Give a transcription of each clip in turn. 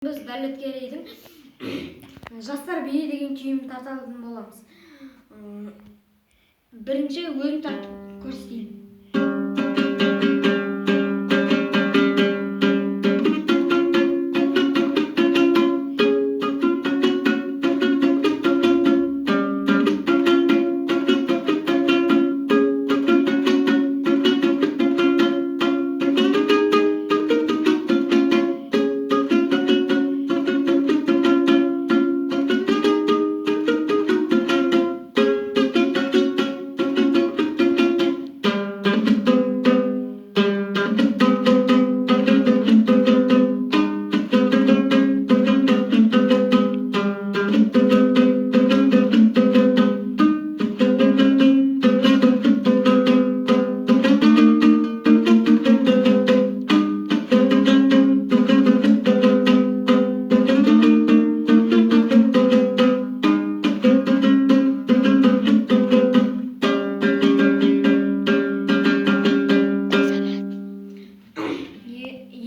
Biz Дәулеткерейдің жастар биі деген күйін тартатын боламыз. Бірінші өзім тартып көрсетейін.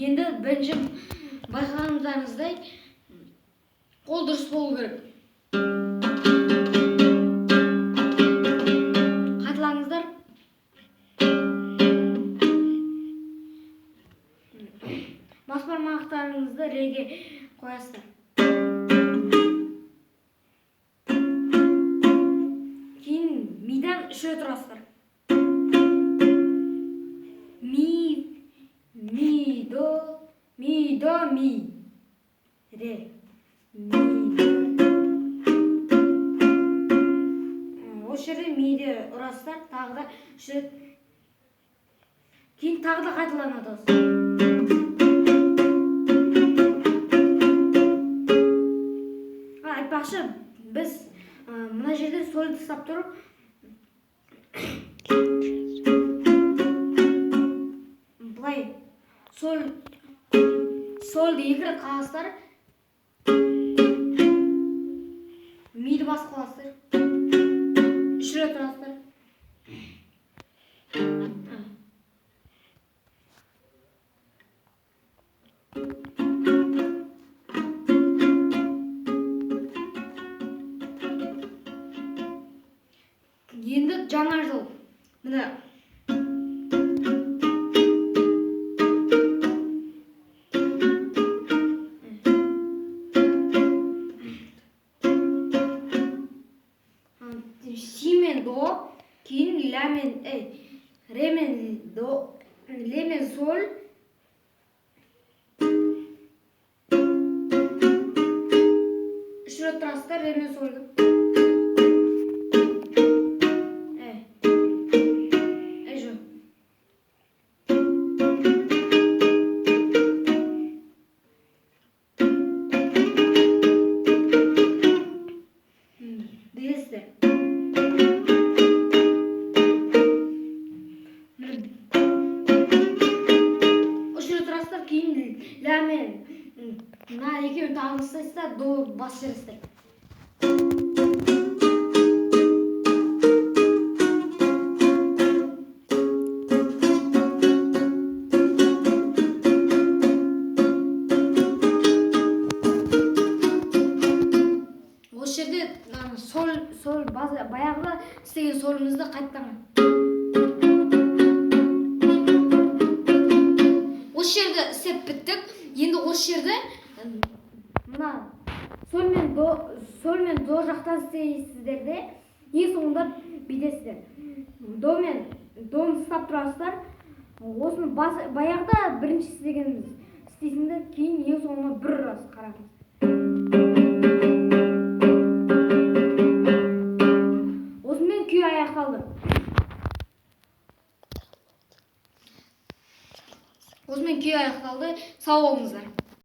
Енді бірінші байқағандарыңыздай қол дұрыс болу керек. Қайталаңыздар. Бас бармақтарыңызды реге қоясыздар. Кейін мидан үш рет ұрасыздар. Ми, до, ми. Ре. Осы жерде миде ұрасыздар, тағы да үш рет. Кейін тағы да қайталанады. Айтпақшы, біз мына жерде солды ұстап тұрып, былай солды екі рет қағасыздар, миді басып қаласыздар, үш рет ұрасыздар. Енді жаңа жыл. Міне си мен до, кейін ля мен ре мен до, ле мен соль, үш рет тұрасыздар, ре мен сольді. Десте. Үш рет тұрасыздар, кейін ля мен мына екеуін тағы ұстайсыздар, до бас жересіздер. Осы жерде сол баяғыда істеген солымызды қайттамай. Осы жерде істеп біттік. Енді осы жерде мына соль мен до жақтан істейсіздер де, ең соңында бүйтесіздер. До мен доны ұстап тұрасыздар. Осыны баяғыда бірінші істейсіңдер, кейін ең соңында бір ұрасыз, қараңыз. Осымен күй аяқталды. Сау болыңыздар.